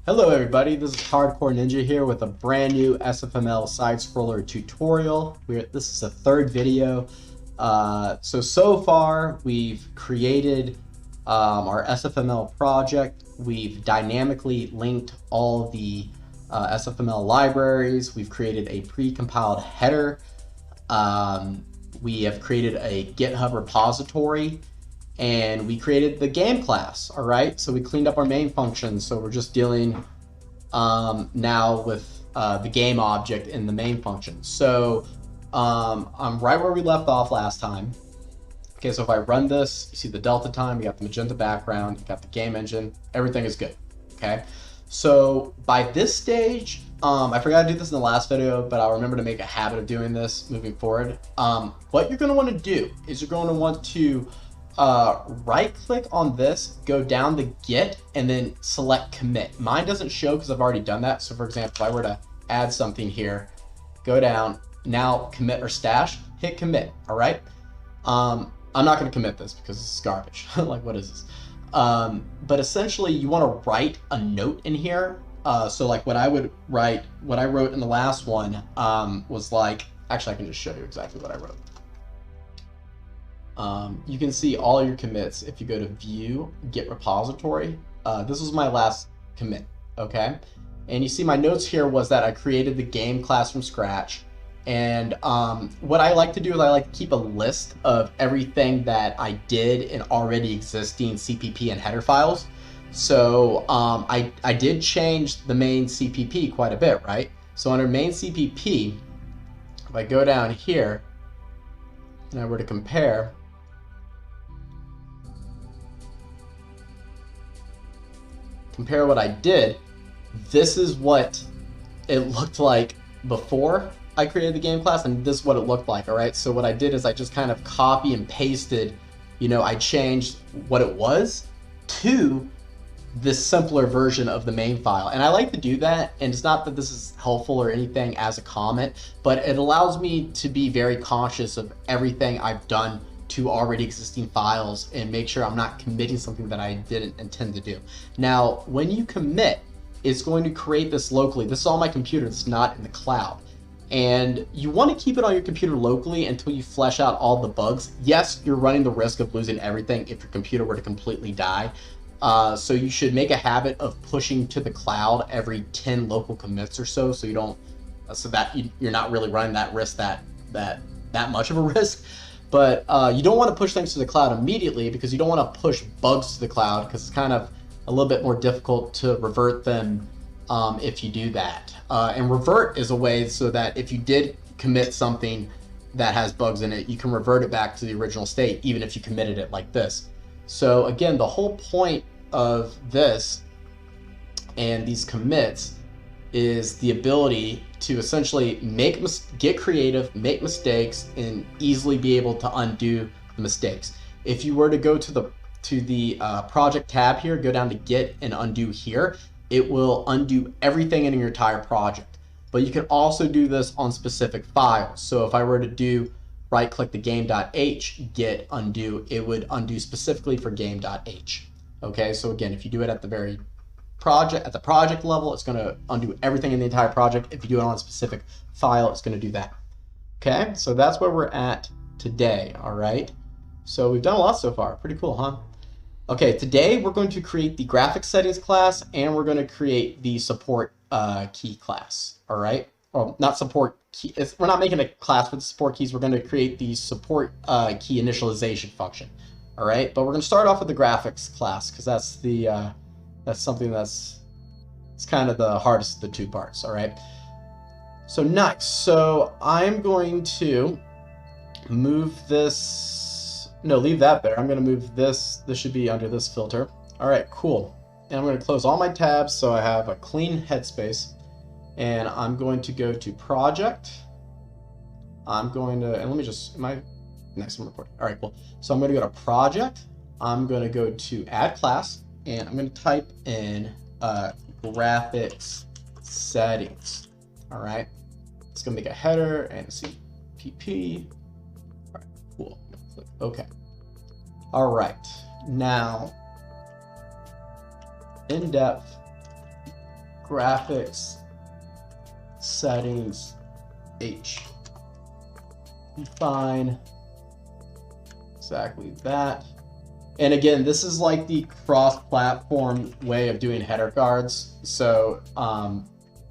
Hello everybody, this is Hardcore Ninja here with a brand new SFML side-scroller tutorial. This is the third video. So far we've created our SFML project. We've dynamically linked all the SFML libraries. We've created a pre-compiled header. We have created a GitHub repository. And we created the game class, all right? So we cleaned up our main function. So we're just dealing now with the game object in the main function. So I'm right where we left off last time. Okay, so if I run this, you see the delta time, you got the magenta background, you got the game engine, everything is good, okay? So by this stage, I forgot to do this in the last video, but I'll remember to make a habit of doing this moving forward. What you're gonna wanna do is you're gonna want to right click on this, go down to Git, and then select commit. Mine doesn't show because I've already done that. So for example, if I were to add something here, go down, now commit or stash, hit commit, all right? I'm not gonna commit this because this is garbage. Like, what is this? But essentially you wanna write a note in here. So like what I wrote in the last one was like, actually I can just show you exactly what I wrote. You can see all your commits if you go to view, git repository. This was my last commit, okay? And you see my notes here was that I created the game class from scratch. And what I like to do is I like to keep a list of everything that I did in already existing CPP and header files. So I did change the main CPP quite a bit, right? So under main CPP, if I go down here and I were to compare, what I did, this is what it looked like before I created the game class, and this is what it looked like, all right? So what I did is I just kind of copy and pasted, I changed what it was to this simpler version of the main file. And I like to do that, and it's not that this is helpful or anything as a comment, but it allows me to be very conscious of everything I've done to already existing files and make sure I'm not committing something that I didn't intend to do. Now, when you commit, it's going to create this locally. This is on my computer, it's not in the cloud. And you want to keep it on your computer locally until you flesh out all the bugs. Yes, you're running the risk of losing everything if your computer were to completely die. So you should make a habit of pushing to the cloud every 10 local commits or so, so you don't, so that you're not really running that risk that much of a risk. But you don't want to push things to the cloud immediately because you don't want to push bugs to the cloud because it's kind of a little bit more difficult to revert them if you do that. And revert is a way so that if you did commit something that has bugs in it, you can revert it back to the original state even if you committed it like this. So again, the whole point of this and these commits is the ability to essentially get creative, make mistakes, and easily be able to undo the mistakes. If you were to go to the project tab here, go down to Git and undo here, it will undo everything in your entire project. But you can also do this on specific files. So if I were to do right-click the game.h, git undo, it would undo specifically for game.h. Okay, so again, if you do it at the project level, it's going to undo everything in the entire project. If you do it on a specific file, it's going to do that. Okay, so that's where we're at today, all right? So we've done a lot so far. Pretty cool, huh? Okay, today we're going to create the graphics settings class, and we're going to create the support key class, all right? Well, not support key. We're not making a class with support keys. We're going to create the support key initialization function, all right? But we're going to start off with the graphics class because that's the that's something it's kind of the hardest of the two parts, all right? So next, so I'm going to move this, no, leave that there. I'm going to move this should be under this filter. All right, cool. And I'm going to close all my tabs so I have a clean headspace. And I'm going to go to project. I'm going to, and let me just, next I'm recording. All right, cool. So I'm going to go to project. I'm going to go to add class. And I'm going to type in graphics settings. All right. It's going to make a header and a CPP. All right, cool. Click OK. All right. Now, in depth graphics settings H. Define exactly that. And again, this is like the cross-platform way of doing header cards. So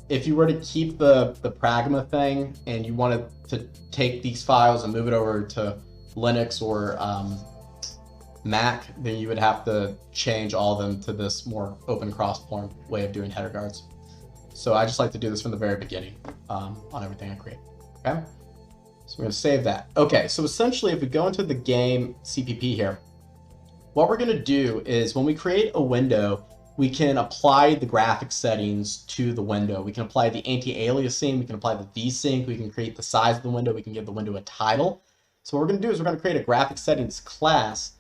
if you were to keep the Pragma thing and you wanted to take these files and move it over to Linux or Mac, then you would have to change all of them to this more open cross-platform way of doing header cards. So I just like to do this from the very beginning on everything I create. Okay, so we're going to save that. Okay, so essentially if we go into the game CPP here, what we're going to do is when we create a window, we can apply the graphics settings to the window. We can apply the anti-aliasing, we can apply the VSync, we can create the size of the window, we can give the window a title. So what we're going to do is we're going to create a graphics settings class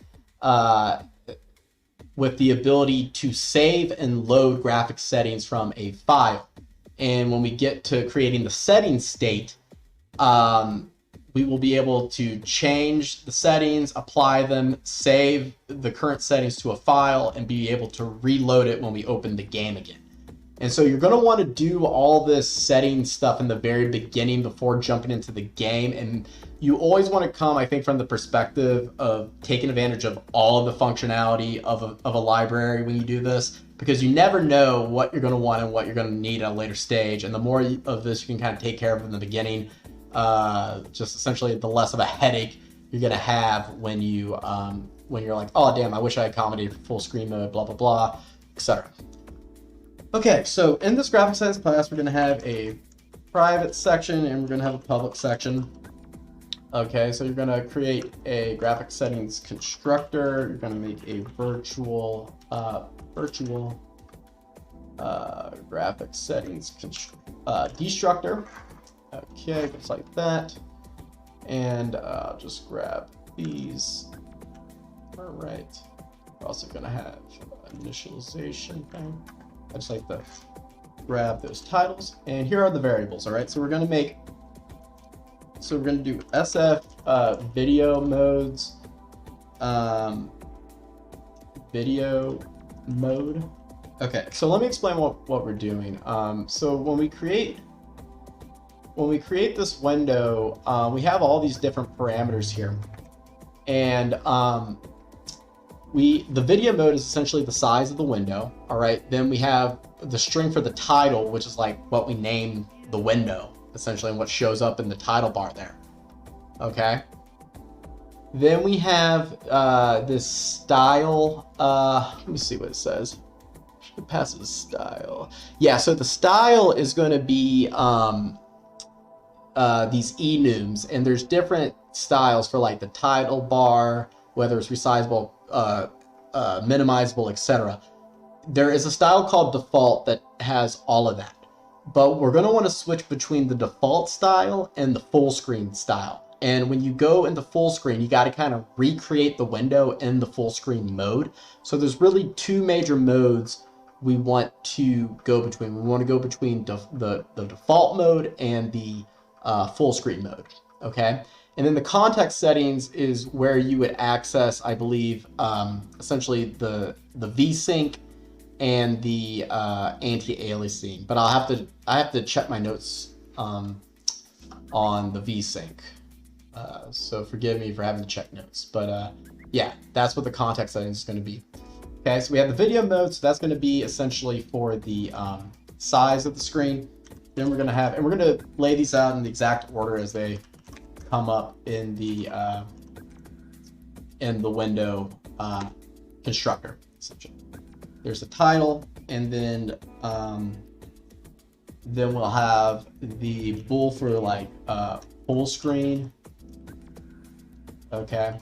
with the ability to save and load graphics settings from a file. And when we get to creating the settings state, we will be able to change the settings, apply them, save the current settings to a file, and be able to reload it when we open the game again. And so you're going to want to do all this setting stuff in the very beginning before jumping into the game. And you always want to come, I think, from the perspective of taking advantage of all of the functionality of a library when you do this, because you never know what you're going to want and what you're going to need at a later stage. And the more of this you can kind of take care of in the beginning, just essentially the less of a headache you're going to have when you when you're like, oh damn, I wish I accommodated full screen mode, blah blah blah, etc. Okay, so in this graphics settings class, we're going to have a private section and we're going to have a public section. Okay, so you're going to create a graphics settings constructor. You're going to make a virtual graphics settings destructor. Okay, just like that. And I'll just grab these. All right. We're also going to have initialization thing. I just like to grab those titles. And here are the variables. All right, so we're going to do SF video modes, video mode. Okay, so let me explain what we're doing. So when we create this window, we have all these different parameters here, and the video mode is essentially the size of the window. All right, then we have the string for the title, which is like what we name the window essentially, and what shows up in the title bar there. Okay, then we have this style. Let me see what it says. It passes style. Yeah, so the style is going to be these enums, and there's different styles for like the title bar, whether it's resizable, minimizable, etc. There is a style called default that has all of that, but we're going to want to switch between the default style and the full screen style. And when you go into full screen, you got to kind of recreate the window in the full screen mode. So there's really two major modes we want to go between. We want to go between the default mode and the full screen mode. Okay, and then the context settings is where you would access, I believe, essentially the VSync and the anti-aliasing. But I have to check my notes on the VSync. So forgive me for having to check notes, but yeah, that's what the context settings is going to be. Okay, so we have the video mode, so that's going to be essentially for the size of the screen. Then we're going to have, and we're going to lay these out in the exact order as they come up in the window constructor. Essentially, there's the title, and then we'll have the bool for like full screen. Okay,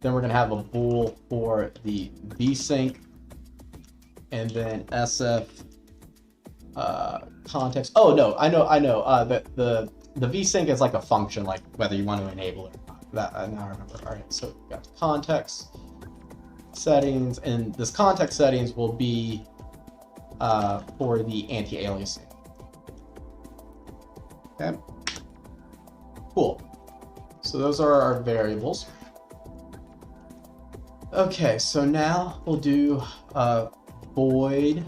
then we're gonna have a bool for the VSync, and then SF context. Oh no, I know. The VSync is like a function, like whether you want to enable it or not. That now I remember. All right, so we've got context settings, and this context settings will be for the anti-aliasing. Okay, cool. So those are our variables. Okay, so now we'll do void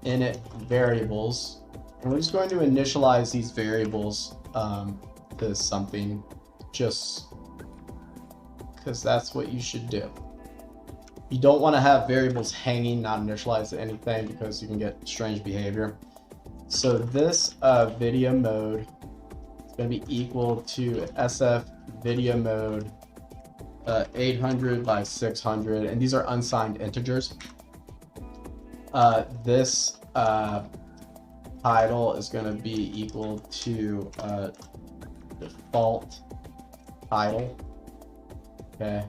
init variables, and we're just going to initialize these variables to something, just because that's what you should do. You don't want to have variables hanging, not initialized to anything, because you can get strange behavior. So this video mode is going to be equal to SF video mode 800 by 600, and these are unsigned integers. This title is going to be equal to default title. Okay.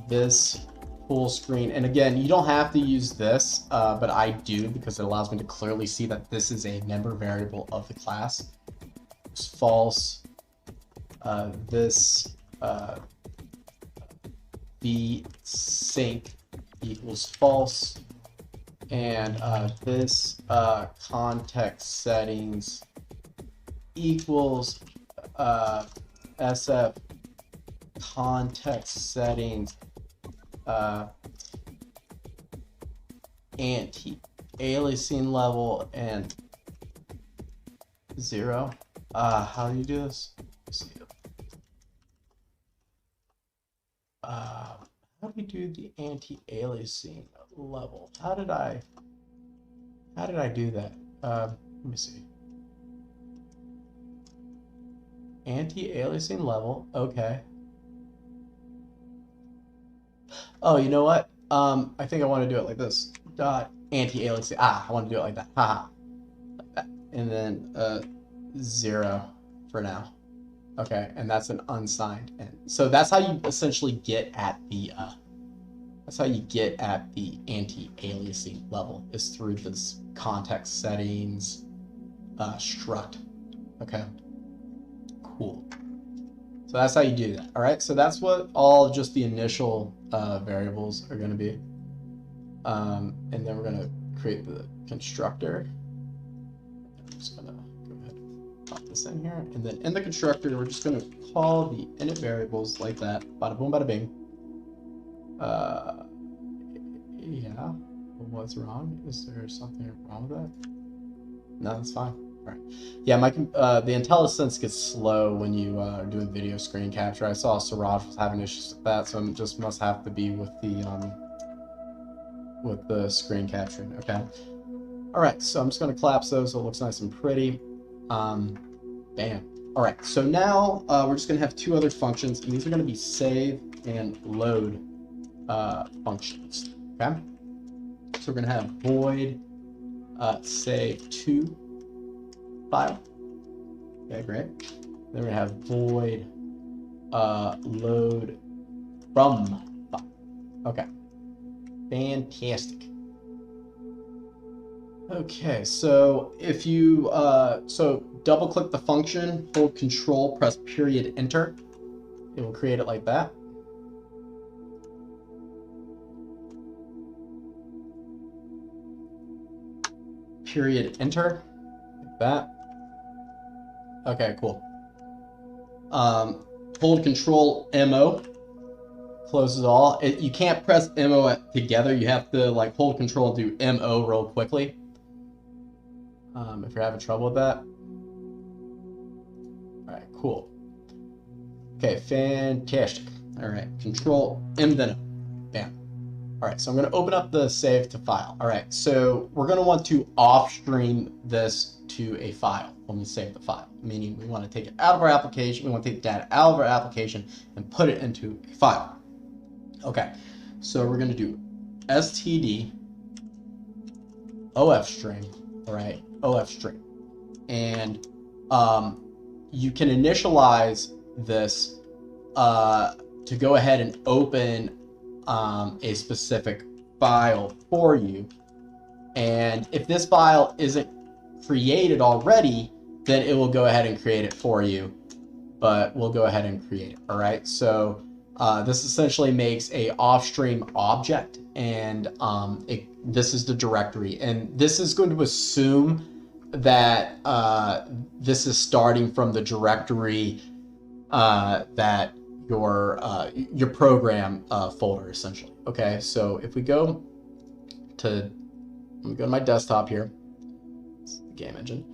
This full screen, and again, you don't have to use this, but I do because it allows me to clearly see that this is a member variable of the class. It's false. This vsync equals false, and this context settings equals SF context settings anti-aliasing level and 0. How do you do this? Let's see. How do we do the anti-aliasing level? How did I do that? Let me see. Anti-aliasing level. Okay. Oh, you know what? I think I want to do it like this. Dot anti-aliasing. I want to do it like that. Haha. Like that. And then 0 for now. Okay, and that's an unsigned end. So that's how you essentially get at the anti-aliasing level, is through this context settings struct. Okay, cool. So that's how you do that. All right, so that's what all just the initial variables are going to be. And then we're going to create the constructor. I'm just going to go ahead and pop this in here. And then in the constructor, we're just going to call the init variables like that. Bada boom, bada bing. Yeah. What's wrong? Is there something wrong with that? No, that's fine. All right. Yeah, my the IntelliSense gets slow when you are doing video screen capture. I saw Siraj was having issues with that, so it just must have to be with the screen capturing. Okay. All right, so I'm just going to collapse those so it looks nice and pretty. Bam. All right, so now we're just going to have two other functions, and these are going to be save and load functions. Okay. So we're going to have void save to file. Okay, great. Then we're going to have void load from file. Okay. Fantastic. Okay, so if you so double click the function, hold control, press period enter, it will create it like that. Period enter, like that. Okay, cool. Hold control MO, closes all. You can't press MO together. You have to like hold control and do MO real quickly. If you're having trouble with that. All right, cool. Okay, fantastic. All right, control M then O. Bam. All right, so I'm going to open up the save to file. All right, so we're going to want to off-stream this to a file when we save the file, meaning we want to take it out of our application. We want to take data out of our application and put it into a file. Okay, so we're going to do std ofstream, all right, ofstream, and you can initialize this to go ahead and open a specific file for you. And if this file isn't created already, then it will go ahead and create it for you, but we'll go ahead and create it. All right, so this essentially makes a off-stream object, and this is the directory, and this is going to assume that this is starting from the directory that your program folder essentially. Okay, so if we go to me go to my desktop here. It's the game engine.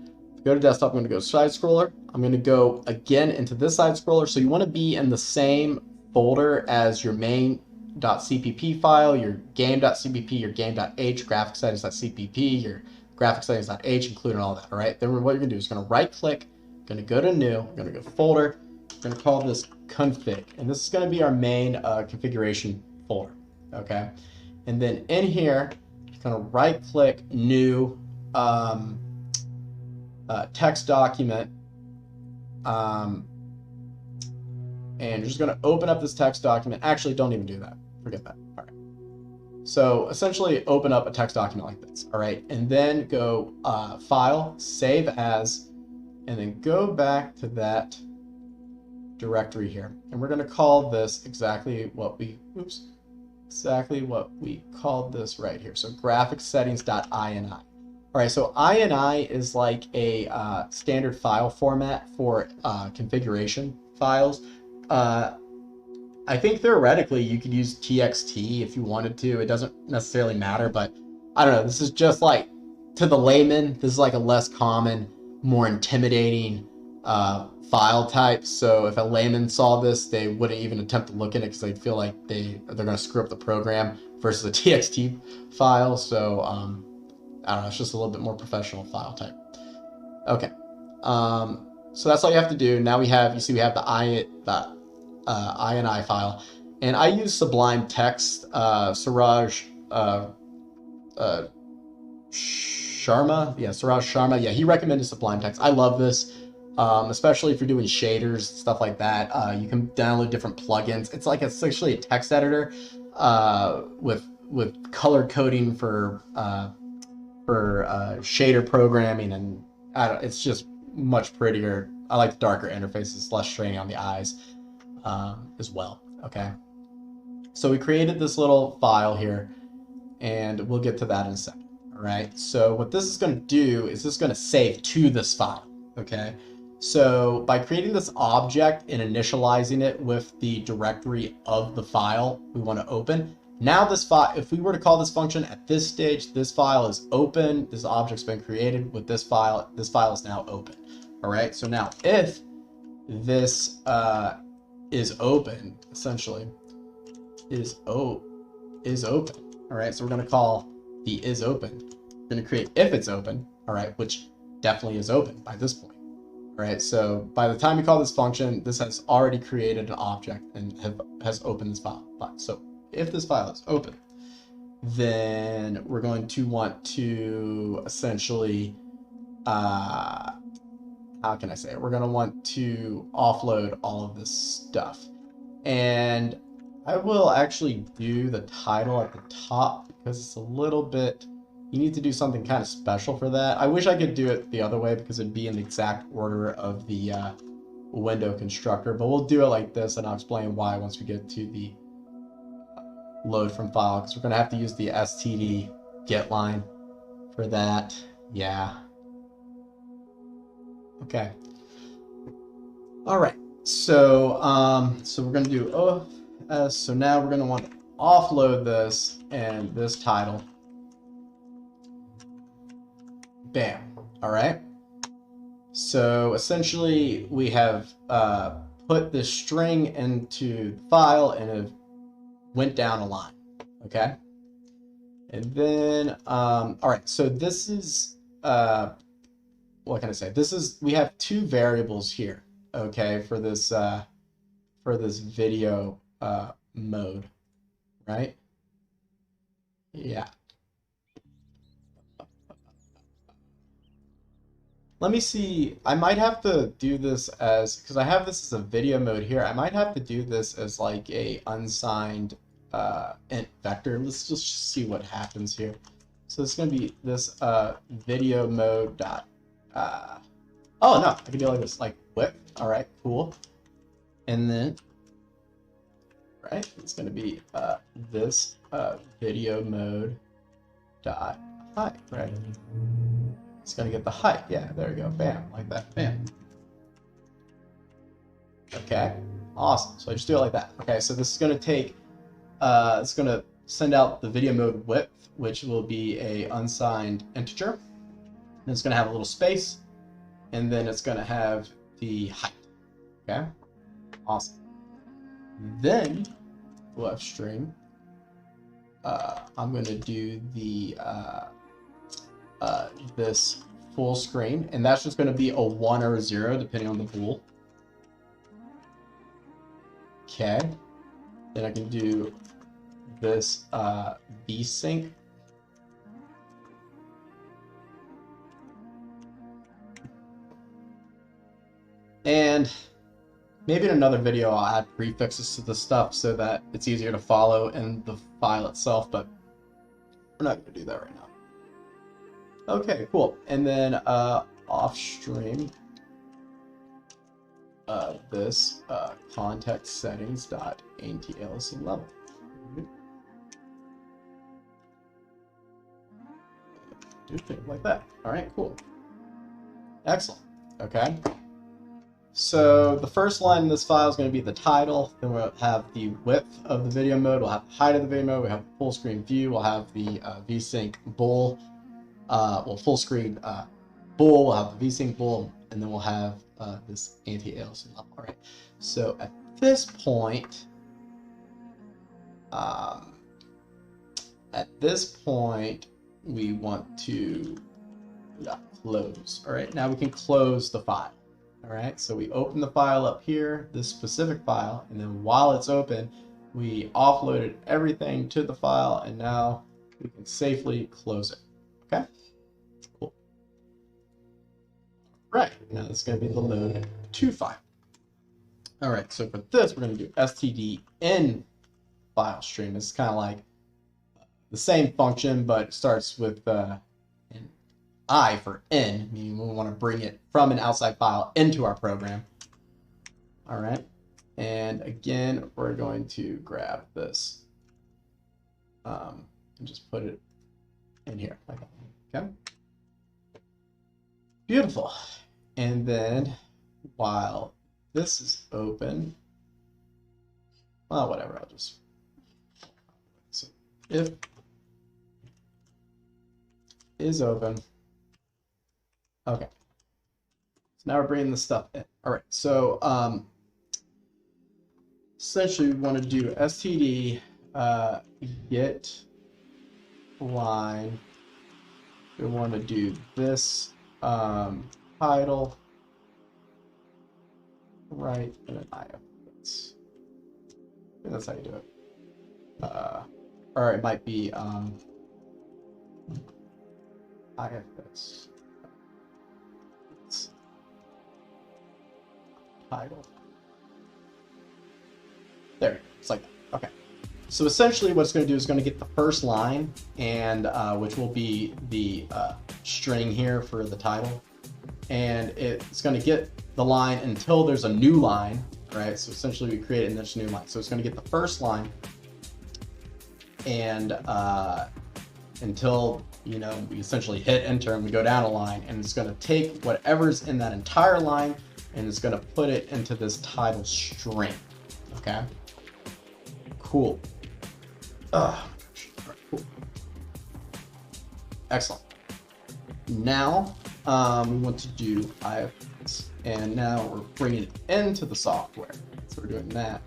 Go to desktop, I'm going to go side scroller. I'm going to go again into this side scroller. So you want to be in the same folder as your main.cpp file, your game.cpp, your game.h, graphics settings.cpp, your graphics settings.h, including all that. All right. Then what you're going to do is going to right click, going to go to new, going to go folder. We're going to call this config. And this is going to be our main configuration folder. Okay. And then in here, you're going to right click new text document, and you're just going to open up this text document. Actually, don't even do that. Forget that. All right. So essentially, open up a text document like this. All right, and then go File, Save As, and then go back to that directory here, and we're going to call this exactly what we called this right here. So graphics settings.ini. All right, so INI is like a standard file format for configuration files. I think theoretically you could use TXT if you wanted to. It doesn't necessarily matter, but I don't know. This is just like, to the layman, this is like a less common, more intimidating file type. So if a layman saw this, they wouldn't even attempt to look at it because they'd feel like they're going to screw up the program versus a TXT file. So I don't know, it's just a little bit more professional file type. Okay, so that's all you have to do. Now we have the INI file, and I use Sublime Text. Suraj Sharma, Suraj Sharma, he recommended Sublime Text. I love this, especially if you're doing shaders, stuff like that. You can download different plugins. It's essentially a text editor with color coding for shader programming, and it's just much prettier. I like the darker interfaces, less straining on the eyes as well. Okay, so we created this little file here, and we'll get to that in a second. All right, so what this is going to do is this is going to save to this file. Okay, so by creating this object and initializing it with the directory of the file we want to open, now this file, if we were to call this function at this stage, this file is open, this object's been created with this file is now open. All right, so now if this is open, essentially is open. All right, so we're going to call the is open. We're going to create if it's open, all right, which definitely is open by this point. All right, so by the time we call this function, this has already created an object and has opened this file. So if this file is open, then we're going to want to essentially, how can I say it? We're going to want to offload all of this stuff. And I will actually do the title at the top because it's a little bit, you need to do something kind of special for that. I wish I could do it the other way because it'd be in the exact order of the window constructor, but we'll do it like this, and I'll explain why once we get to the load from file, because we're going to have to use the std get line for that. Yeah. Okay. All right. So so we're going to do OS. So now we're going to want to offload this and this title. Bam. All right. So essentially we have put this string into the file and have went down a line. Okay. And then all right, so this is what can I say? This is, we have two variables here, okay, for this video mode, right? Yeah. Let me see, I might have to do this as, because I have this as a video mode here, I might have to do this as like a unsigned int vector. Let's just see what happens here. So it's going to be this video mode dot, oh no, I can do it like this, like width. All right, cool. And then, right, it's going to be this video mode dot height, right? It's going to get the height. Yeah, there we go. Bam, like that. Bam. Okay, awesome. So I just do it like that. Okay, so this is going to take, it's going to send out the video mode width, which will be a unsigned integer. And it's going to have a little space, and then it's going to have the height. Okay, awesome. Then we'll have stream. I'm going to do the this full screen, and that's just going to be a 1 or a 0 depending on the bool. Okay, then I can do this vsync. And maybe in another video I'll add prefixes to this stuff so that it's easier to follow in the file itself, but we're not going to do that right now. Okay, cool. And then off stream, this context settings dot anti-aliasing level. Do things like that. All right, cool. Excellent. Okay. So the first line in this file is going to be the title. Then we'll have the width of the video mode. We'll have the height of the video mode. We'll have the full screen view. We'll have the vsync bool. Full screen bool. We'll have the vsync bool, and then we'll have this anti-aliasing level. All right. So at this point, we want to close. All right. Now we can close the file. All right. So we open the file up here, this specific file, and then while it's open, we offloaded everything to the file, and now we can safely close it. Okay. Cool. Right. Now this is going to be the load to file. All right. So for this, we're going to do std in file stream. It's kind of like the same function, but it starts with an I for in, meaning we want to bring it from an outside file into our program. All right. And again, we're going to grab this and just put it in here like that. Okay. Beautiful. And then while this is open, well, whatever, I'll just, so if is open. Okay. So now we're bringing this stuff in. All right. So essentially we want to do std get line. We want to do this title, right, and then if. That's how you do it. Or it might be ifs. Title. There, it's like that. Okay. So essentially what it's going to do is going to get the first line, and which will be the string here for the title. And it's going to get the line until there's a new line, right? So essentially we create this new line. So it's going to get the first line, and until, you know, we essentially hit enter and we go down a line, and it's going to take whatever's in that entire line and it's going to put it into this title string. Okay. Cool. Oh, right, cool. Excellent. Now we want to do ifs, and now we're bringing it into the software. So we're doing that,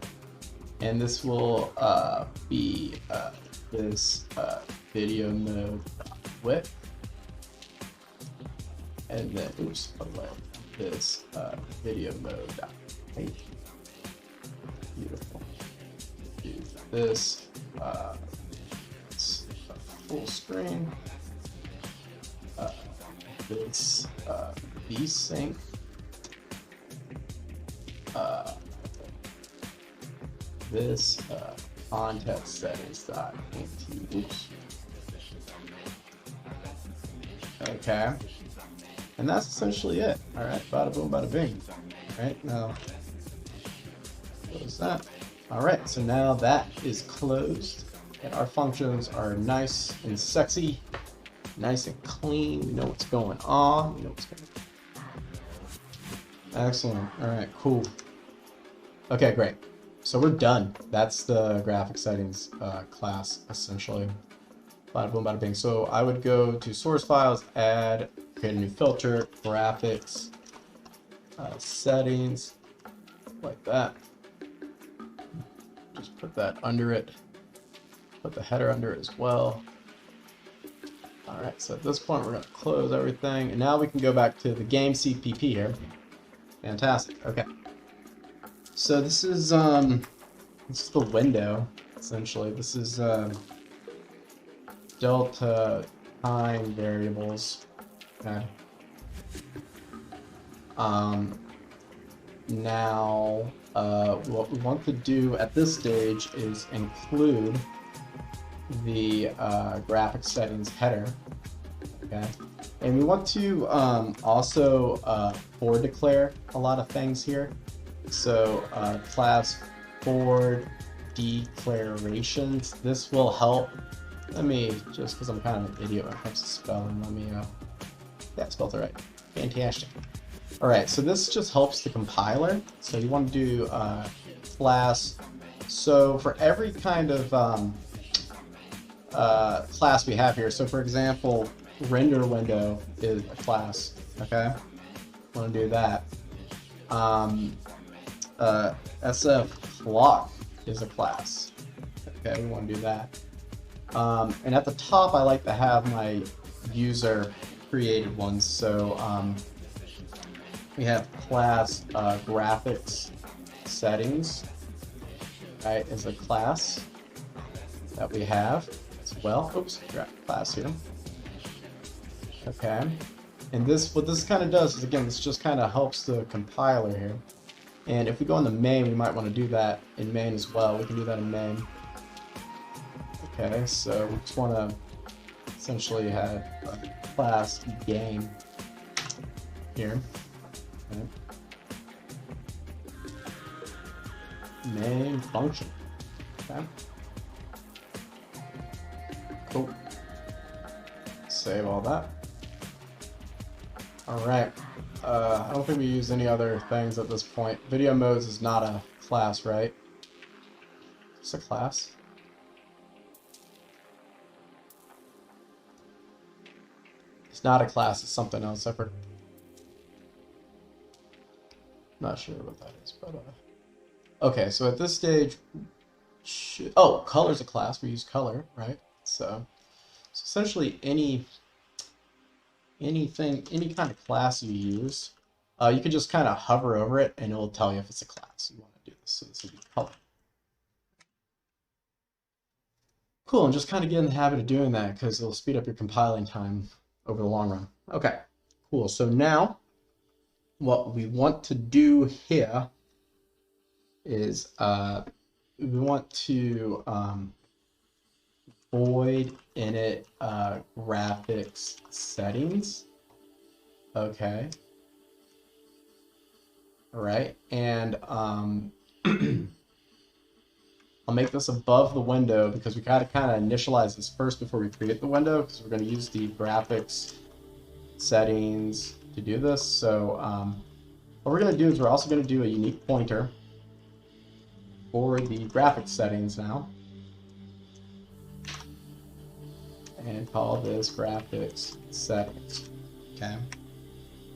and this will be this video mode width, and then oops, this video mode height. Beautiful. Do this. It's a full screen. This vsync. This context settings dot anti. Oops. Okay. And that's essentially it. All right, bada boom, bada bing. All right, now close that. All right, so now that is closed, and our functions are nice and sexy, nice and clean. We know what's going on. We know what's going on. Excellent. All right, cool. Okay, great. So we're done. That's the graphic settings class, essentially. Bada boom, bada bing. So I would go to source files, add, create a new filter, graphics, settings, like that. Just put that under it. Put the header under it as well. All right, so at this point, we're going to close everything. And now we can go back to the game CPP here. Fantastic. Okay. So this is the window, essentially. This is delta time variables. Okay. Now, what we want to do at this stage is include the graphic settings header. Okay. And we want to also for declare a lot of things here. So class for declarations. This will help. Let me, just because I'm kind of an idiot when it comes to spelling, let me, yeah, spelled it right. Fantastic. All right, so this just helps the compiler. So you want to do class. So for every kind of class we have here, so for example, render window is a class, okay? Want to do that. SF clock is a class, okay? We want to do that. And at the top, I like to have my user created ones. So we have class graphics settings, right, is a class that we have as well. Oops, class here. Okay, and this, what this kind of does is, again, this just kind of helps the compiler here. And if we go into main, we might want to do that in main as well. We can do that in main. Okay, so we just want to essentially have a class game here. Okay. Main function. Okay. Cool. Save all that. All right. I don't think we use any other things at this point. Video modes is not a class, right? It's a class. It's not a class, it's something else separate. Not sure what that is, but okay, so at this stage, oh, color's a class. We use color, right? So essentially any kind of class you use, you can just kind of hover over it and it will tell you if it's a class. You want to do this, so this will be color. Cool, and just kind of get in the habit of doing that because it'll speed up your compiling time over the long run. Okay, cool. So now what we want to do here is we want to void init graphics settings. Okay. All right, and I'll make this above the window because we gotta kind of initialize this first before we create the window, because we're going to use the graphics settings to do this. So what we're going to do is we're also going to do a unique pointer for the graphics settings now, and call this graphics settings. Okay,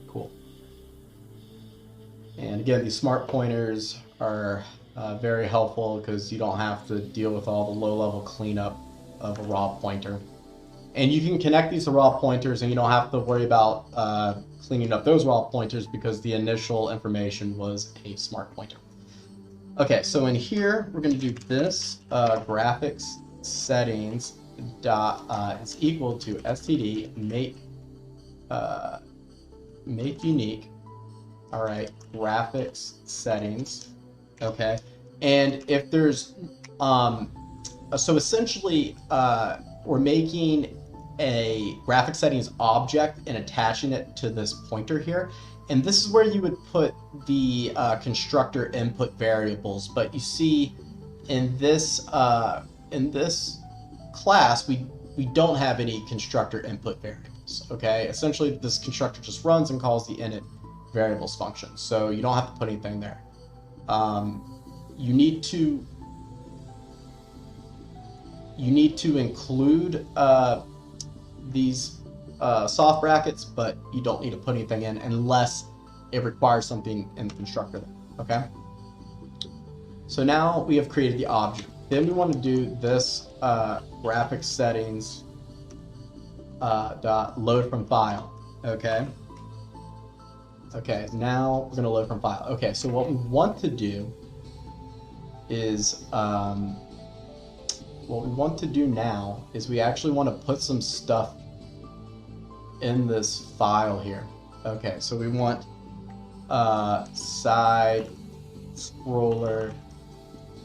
cool. And again, these smart pointers are very helpful because you don't have to deal with all the low-level cleanup of a raw pointer. And you can connect these to raw pointers and you don't have to worry about cleaning up those raw pointers because the initial information was a smart pointer. Okay, so in here, we're going to do this graphics settings dot is equal to std make unique. All right, graphics settings. Okay, and if there's so essentially we're making a graphic settings object and attaching it to this pointer here, and this is where you would put the constructor input variables. But you see in this class we don't have any constructor input variables. Okay, essentially this constructor just runs and calls the init variables function, so you don't have to put anything there. you need to include these soft brackets, but you don't need to put anything in unless it requires something in the constructor. Okay. So now we have created the object. Then we want to do this graphics settings dot load from file. Okay. Okay, now we're gonna load from file. Okay, so what we want to do is what we want to do now is we actually want to put some stuff in this file here. Okay, so we want side scroller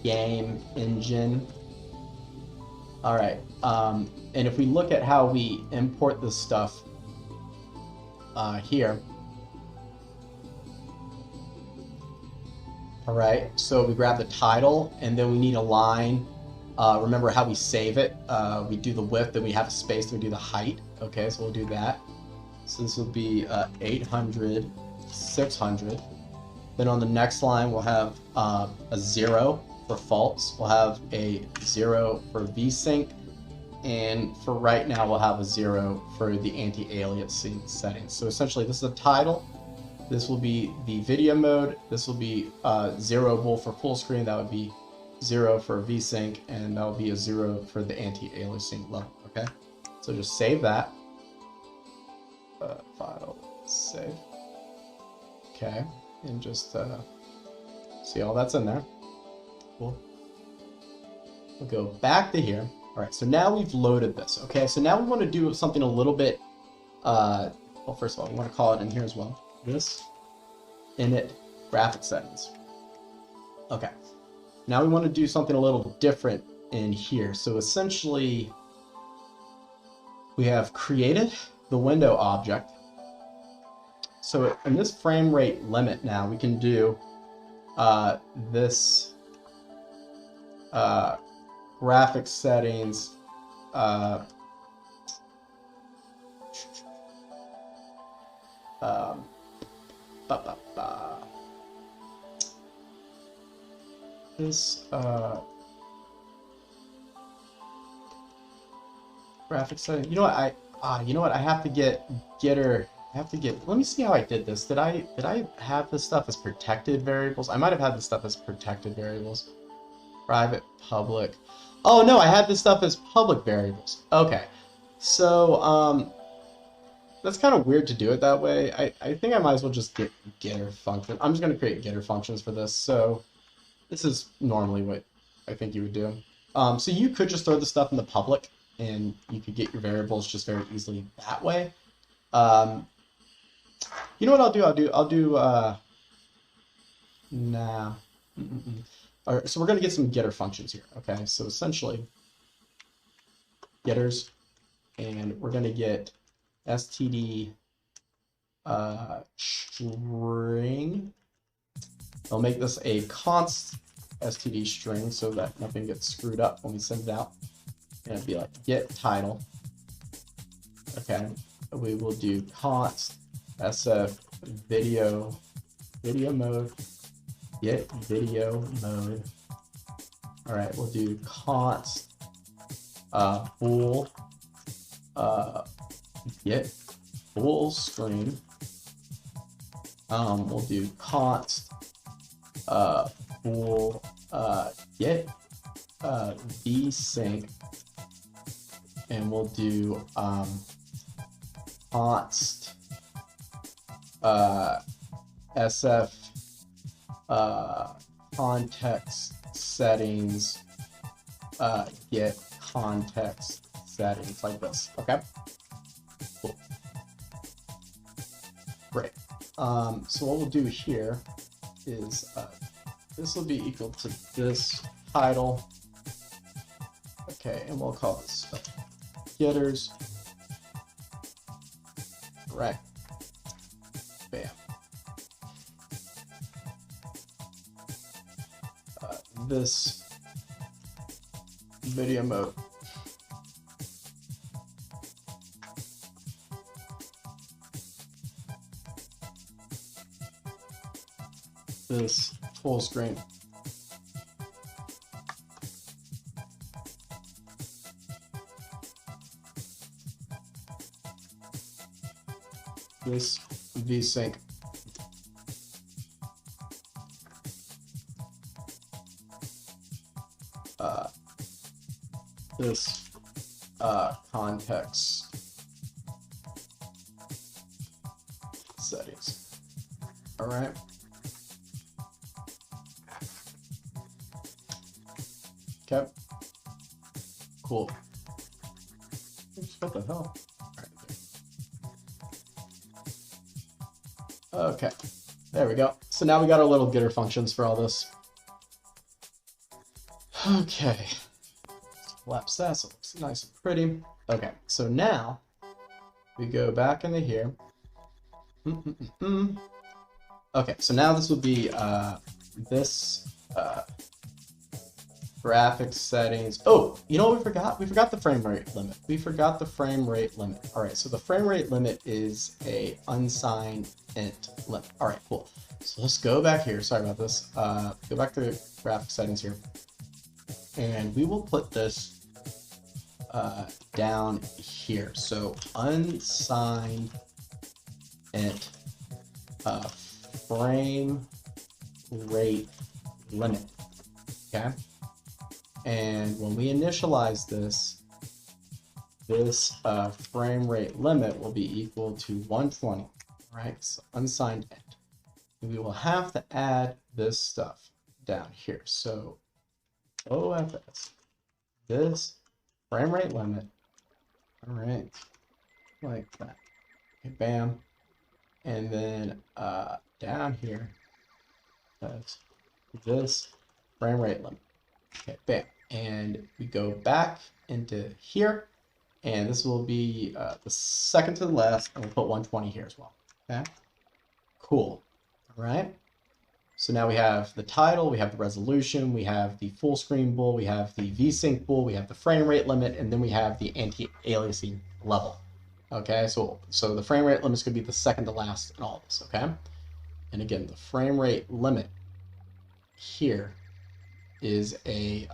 game engine. All right, and if we look at how we import this stuff here. All right, so we grab the title and then we need a line. Remember how we save it? We do the width, then we have a space, then we do the height. Okay, so we'll do that. So this will be 800, 600. Then on the next line, we'll have a 0 for false. We'll have a 0 for VSync. And for right now, we'll have a 0 for the anti-aliasing settings. So essentially, this is a title. This will be the video mode. This will be 0 for full screen. That would be 0 for VSync, and that will be a 0 for the anti-aliasing level. Okay, so just save that. File save. Okay, and just see all that's in there. Cool. We'll go back to here. All right, so now we've loaded this. Okay, so now we want to do something a little bit. Well, first of all, we want to call it in here as well. This init graphic settings. Okay, now we want to do something a little different in here. So essentially, we have created the window object. So in this frame rate limit now, we can do this graphic settings this graphic setting. You know what? I have to get getter. I have to get. Let me see how I did this. Did I have this stuff as protected variables? I might have had this stuff as protected variables. Private, public. Oh no, I had this stuff as public variables. Okay, so that's kind of weird to do it that way. I think I might as well just get getter function. I'm just going to create getter functions for this. So this is normally what I think you would do. So you could just throw the stuff in the public, and you could get your variables just very easily that way. You know what I'll do? Nah. All right, so we're going to get some getter functions here. Okay, so essentially getters, and we're going to get std string. I'll make this a const std string so that nothing gets screwed up when we send it out. And it'd be like get title. Okay, we will do const sf video mode, get video mode. All right, we'll do const full get full screen. We'll do const full get vsync, and we'll do const sf context settings get context settings, like this. Okay, cool. Great. So what we'll do here is this will be equal to this title. Okay, and we'll call this getters. Right. Bam. This video mode. This full screen. this vsync this context settings. All right. Okay. Cool. Oops, what the hell? Okay. There we go. So now we got our little getter functions for all this. Okay. Collapse that so it looks nice and pretty. Okay, so now we go back into here. Okay, so now this will be this graphics settings. Oh, you know what we forgot? We forgot the frame rate limit. We forgot the frame rate limit. All right, so the frame rate limit is a unsigned int limit. All right, cool. So let's go back here. Sorry about this. Go back to graphics settings here. And we will put this down here. So unsigned int frame rate limit. Okay. And when we initialize this frame rate limit will be equal to 120, right? So unsigned int. And we will have to add this stuff down here. So OFS, this frame rate limit, all right, like that. Okay, bam. And then down here, that's this frame rate limit. Okay, bam. And we go back into here, and this will be the second to the last, and we'll put 120 here as well. Okay, cool. All right. So now we have the title, we have the resolution, we have the full screen bool, we have the vsync bool, we have the frame rate limit, and then we have the anti-aliasing level. Okay, so the frame rate limit is going to be the second to last in all of this. Okay, and again, the frame rate limit here is a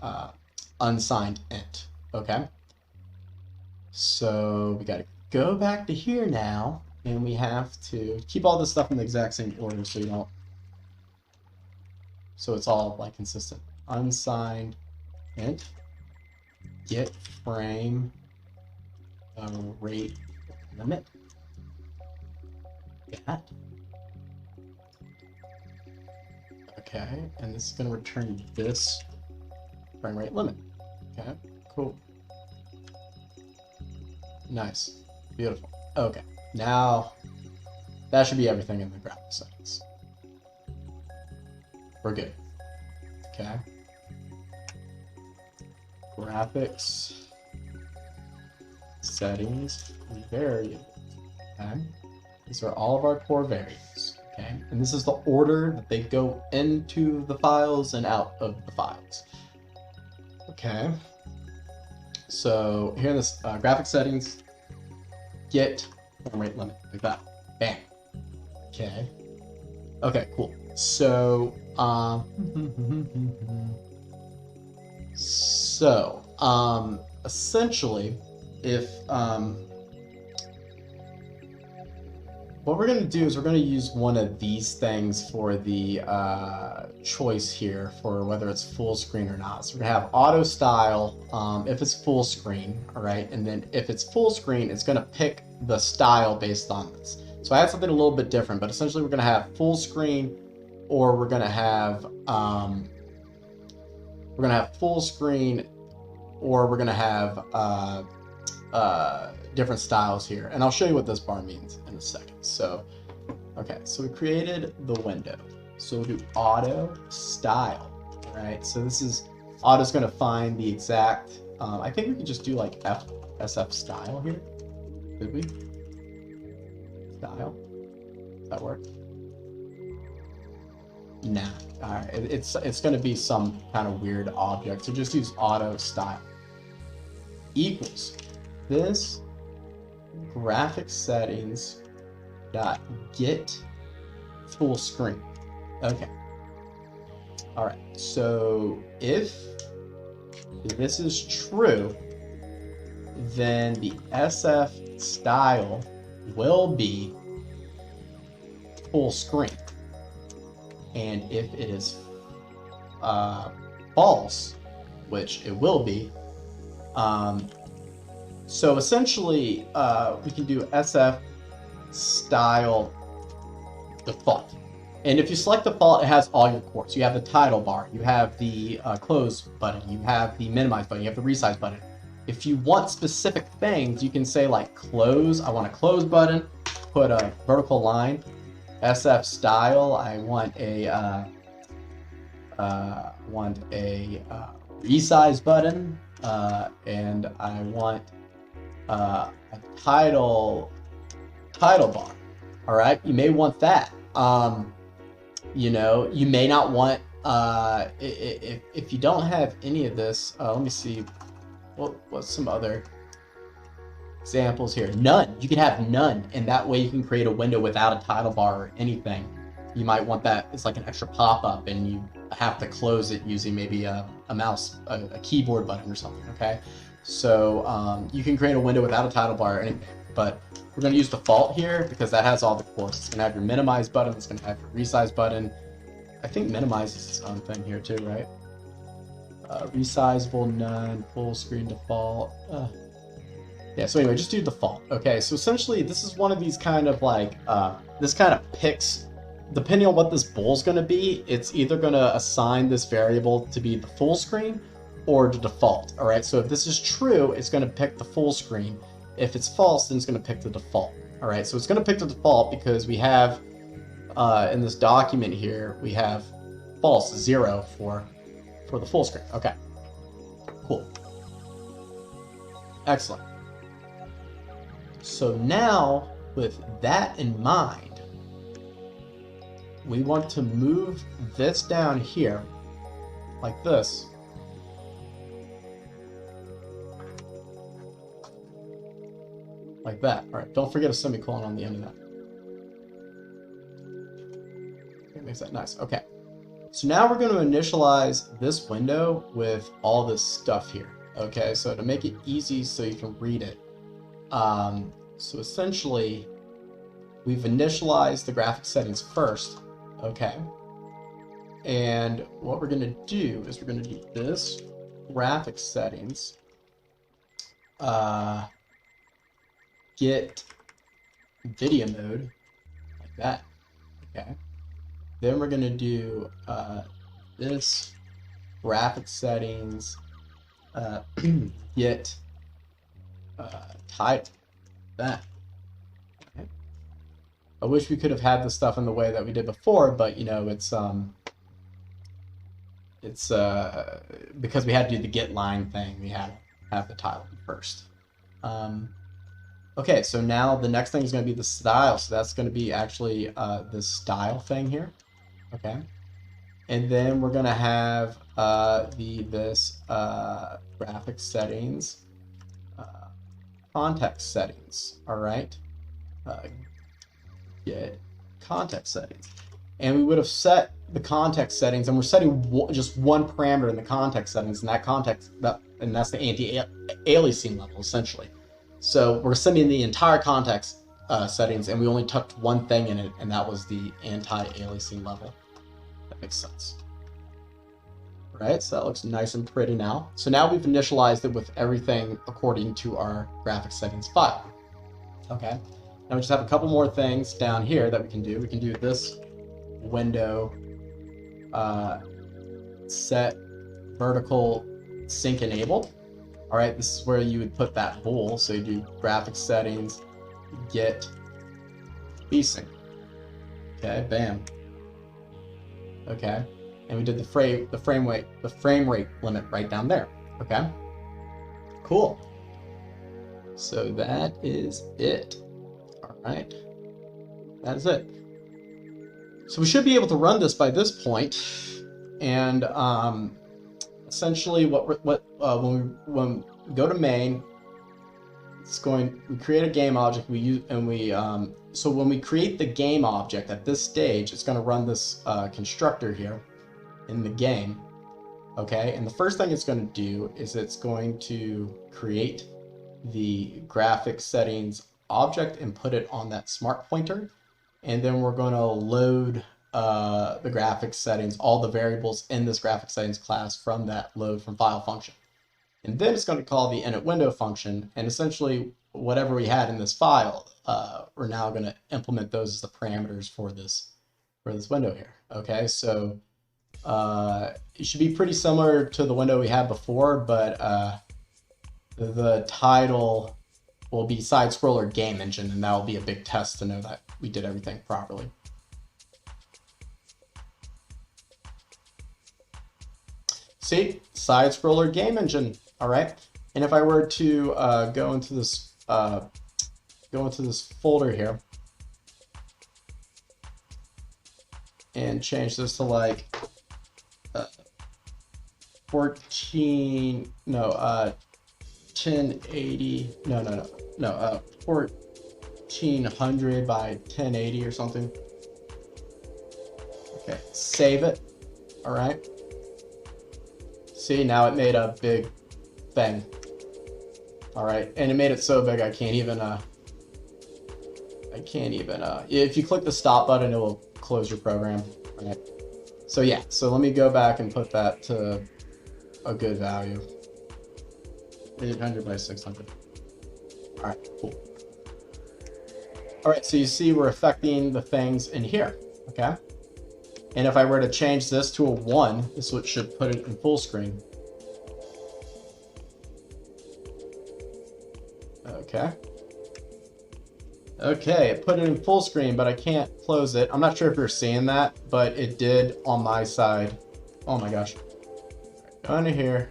unsigned int. Okay, so we got to go back to here now, and we have to keep all this stuff in the exact same order so you don't. So it's all like consistent. Unsigned int get frame rate limit. That. Okay, and this is going to return this frame rate limit. Okay, cool. Nice. Beautiful. Okay, now that should be everything in the graphics settings. We're good. Okay. Graphics settings variable. Okay. These are all of our core variables. Okay. And this is the order that they go into the files and out of the files. Okay. So here in this graphics settings, get frame rate limit like that. Bam. Okay. Okay, cool. So, essentially, if, what we're going to do is we're going to use one of these things for the choice here for whether it's full screen or not. So we're going to have auto style if it's full screen, all right? And then if it's full screen, it's going to pick the style based on this. So I had something a little bit different, but essentially we're going to have full screen, or we're going to have full screen, or we're going to have different styles here. And I'll show you what this bar means in a second. So, okay, so we created the window. So we'll do auto style, right? So this is, auto's going to find the exact, I think we could just do like SF style here. Could we? Style? Does that work? Nah. All right. It's going to be some kind of weird object. So just use auto style equals this graphics settings dot get full screen. Okay. All right. So if this is true, then the SF style will be full screen. And if it is false, which it will be, so essentially we can do SF style default. And if you select default, it has all your ports. You have the title bar, you have the close button, you have the minimize button, you have the resize button. If you want specific things, you can say like close, I want a close button, put a vertical line, SF style, I want a resize button, and I want a title bar. All right, you may want that. You know, you may not want if you don't have any of this. Let me see. What's some other examples here? None. You can have none, and that way you can create a window without a title bar or anything. You might want that. It's like an extra pop-up, and you have to close it using maybe a mouse, a keyboard button or something. Okay, so you can create a window without a title bar or anything, but we're going to use default here because that has all the ports. It's going to have your minimize button. It's going to have your resize button. I think minimize is its own thing here too, right? Resizable, none, full screen default. Yeah, so anyway, just do default. Okay, so essentially this is one of these kind of like, this kind of picks, depending on what this bool is going to be, it's either going to assign this variable to be the full screen or the default. All right, so if this is true, it's going to pick the full screen. If it's false, then it's going to pick the default. All right, so it's going to pick the default because we have, in this document here, we have false, 0 for the full screen. Okay, cool. Excellent. So now, with that in mind, we want to move this down here, like this. Like that. All right, don't forget a semicolon on the end of that. It makes that nice. Okay. So now we're going to initialize this window with all this stuff here. Okay, so to make it easy so you can read it. So essentially, we've initialized the graphic settings first. Okay. And what we're going to do is we're going to do this graphic settings. Get video mode, like that. Okay. Then we're going to do this graphic settings, get title, that. Okay. I wish we could have had this stuff in the way that we did before, but you know, it's because we had to do the get line thing, we had to have the title first. Okay, so now the next thing is going to be the style. So that's going to be actually this style thing here. Okay, and then we're going to have this graphic settings, context settings. All right, get context settings, and we would have set the context settings, and we're setting just one parameter in the context settings, and that context and that's the anti-aliasing level essentially. So we're sending the entire context settings, and we only tucked one thing in it, and that was the anti-aliasing level. That makes sense. Right, so that looks nice and pretty now. So now we've initialized it with everything according to our graphic settings file. Okay, now we just have a couple more things down here that we can do. We can do this window set vertical sync enable. All right, this is where you would put that bool. So you do graphic settings, get vsync. Okay, bam. Okay, and we did the frame rate limit right down there. Okay, cool. So that is it. All right, that is it. So we should be able to run this by this point, and essentially, when we go to main, we create a game object. So when we create the game object at this stage, it's going to run this constructor here in the game. Okay, and the first thing it's going to do is it's going to create the graphic settings object and put it on that smart pointer. and then we're going to load the graphics settings, all the variables in this graphics settings class from that load from file function. And then it's going to call the init window function, and essentially whatever we had in this file, we're now going to implement those as the parameters for this window here. Okay, so it should be pretty similar to the window we had before, but the title will be Side Scroller Game Engine, and that will be a big test to know that we did everything properly. See, Side Scroller Game Engine. All right, and if I were to go into this folder here and change this to like 1080, no 1400 by 1080 or something. Okay, save it. All right. See, now it made a big thing. All right, and it made it so big I can't even if you click the stop button, it will close your program. All right. So yeah, so let me go back and put that to a good value. 800 by 600. All right, cool. All right, so you see we're affecting the things in here, okay? And if I were to change this to a 1, this should put it in full screen. Okay. Okay, it put it in full screen, but I can't close it. I'm not sure if you're seeing that, but it did on my side. Oh my gosh. Go into here.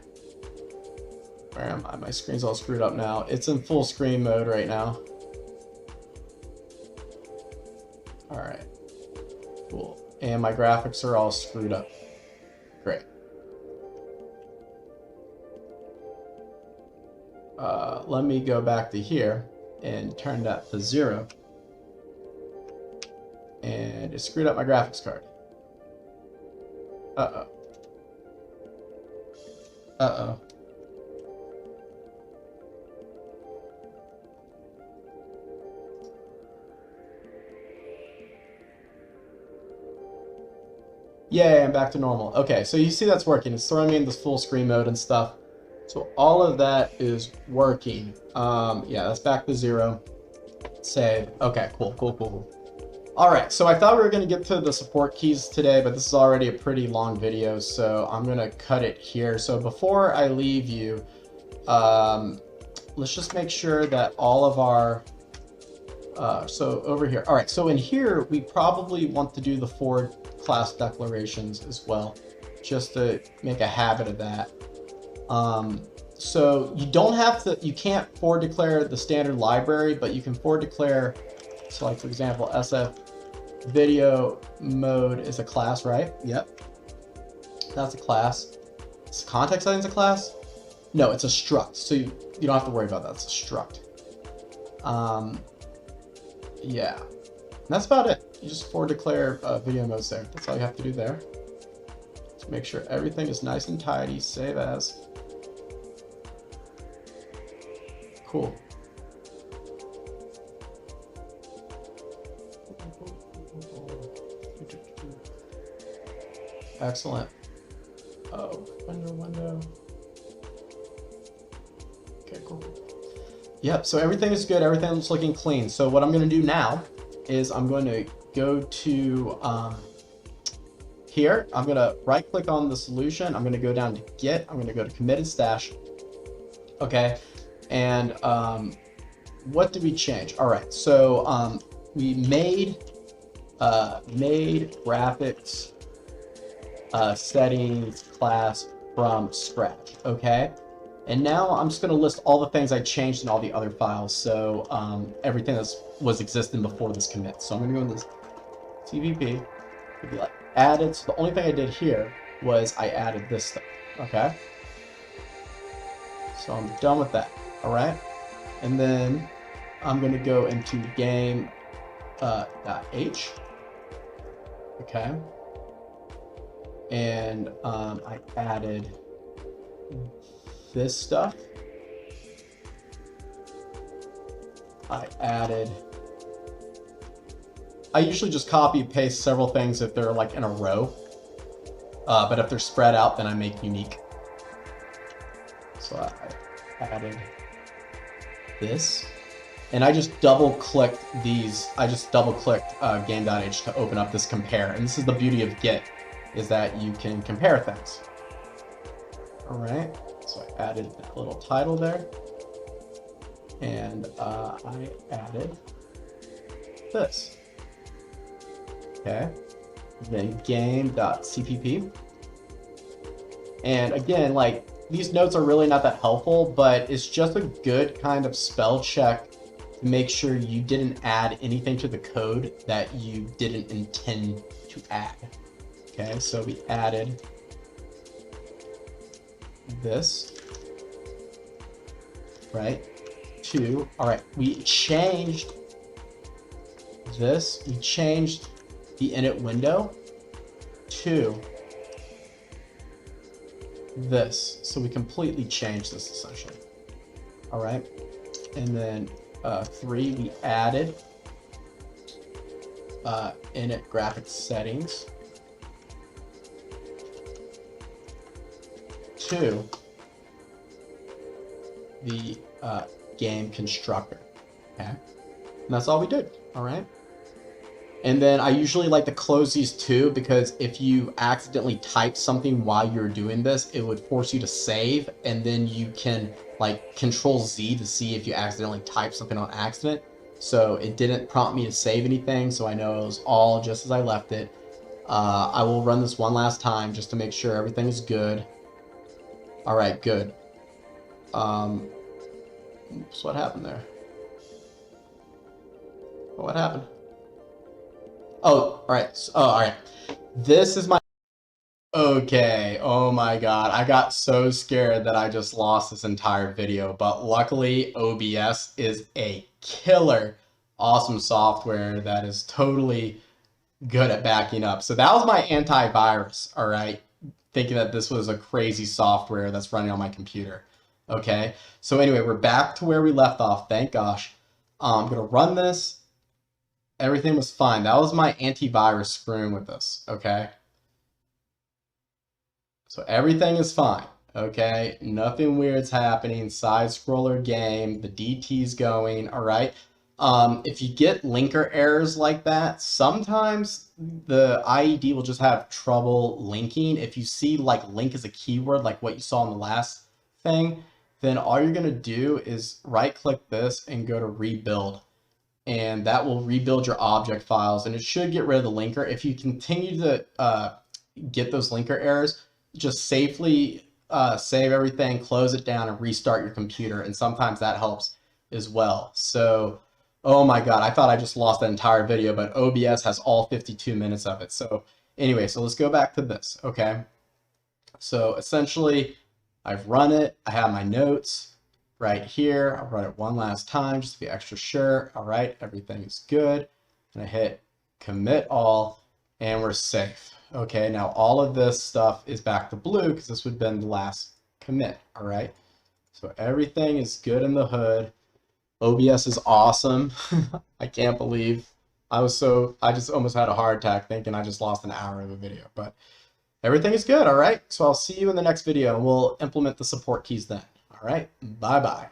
Where am I? My screen's all screwed up now. It's in full screen mode right now. All right. Cool. And my graphics are all screwed up. Great. Let me go back to here and turn that to 0. And it screwed up my graphics card. Uh-oh. Uh-oh. Yay, I'm back to normal. Okay, so you see that's working. It's throwing me in this full screen mode and stuff. So all of that is working. Yeah, that's back to 0. Save. Okay, cool. All right, so I thought we were going to get to the support keys today, but this is already a pretty long video, so I'm going to cut it here. So before I leave you, let's just make sure that all of our, so over here. All right, so in here, we probably want to do the forward class declarations as well, just to make a habit of that. So you don't have to, you can't forward declare the standard library, but you can forward declare, so like for example, SF video mode is a class, right? Yep. That's a class. Is context settings a class? No, it's a struct. So you don't have to worry about that. It's a struct. Yeah. And that's about it. You just forward declare video modes there. That's all you have to do there. To make sure everything is nice and tidy. Save as. Cool. Excellent. Oh, window. Okay, cool. Yep, so everything is good. Everything's looking clean. So what I'm going to do now is I'm going to go to here. I'm going to right click on the solution. I'm going to go down to Git. I'm going to go to committed stash. Okay. And what did we change? All right. So we made graphics settings class from scratch. Okay. And now I'm just going to list all the things I changed in all the other files. So everything that was existing before this commit. So I'm going to go in this CVP. It'd be like added. So the only thing I did here was I added this thing. Okay. So I'm done with that. All right. And then I'm going to go into game .h. Okay. And I added this stuff. I added I usually just copy and paste several things if they're like in a row. But if they're spread out, then I make unique. So I added this. And I just double clicked these. I just double clicked game.h to open up this compare. And this is the beauty of Git, is that you can compare things. All right, so I added a little title there. And I added this. Okay, then game.cpp. And again, like, these notes are really not that helpful, but it's just a good kind of spell check to make sure you didn't add anything to the code that you didn't intend to add. Okay, so we added this, right? All right, we changed this. We changed the init window to this. So we completely changed this essentially. All right, and then 3, we added init graphics settings to the game constructor. Okay, and that's all we did. All right, and then I usually like to close these two, because if you accidentally type something while you're doing this, it would force you to save, and then you can like Control Z to see if you accidentally type something on accident. So it didn't prompt me to save anything, so I know it was all just as I left it. I will run this one last time just to make sure everything is good. All right, good. Oops, what happened there? What happened? Oh, all right. All right. This is my... Okay. Oh my God. I got so scared that I just lost this entire video, but luckily OBS is a killer, awesome software that is totally good at backing up. So that was my antivirus. All right. Thinking that this was a crazy software that's running on my computer. Okay. So anyway, we're back to where we left off. Thank gosh. I'm going to run this. Everything was fine. That was my antivirus screwing with this, okay? So everything is fine, okay? Nothing weird's happening. Side scroller game, the DT's going, all right? If you get linker errors like that, sometimes the IED will just have trouble linking. If you see like link as a keyword, like what you saw in the last thing, then all you're gonna do is right click this and go to rebuild. And that will rebuild your object files, and it should get rid of the linker. If you continue to get those linker errors, just safely save everything, close it down, and restart your computer, and sometimes that helps as well. So, oh my God, I thought I just lost that entire video, but OBS has all 52 minutes of it. So anyway, so let's go back to this, okay? So essentially, I've run it, I have my notes right here. I'll run it one last time just to be extra sure. All right, everything is good. And I hit commit all, and we're safe. Okay, now all of this stuff is back to blue because this would have been the last commit. All right, so everything is good in the hood. OBS is awesome. I can't believe I just almost had a heart attack thinking I just lost an hour of a video, but everything is good. All right, so I'll see you in the next video, and we'll implement the support keys then. All right, bye-bye.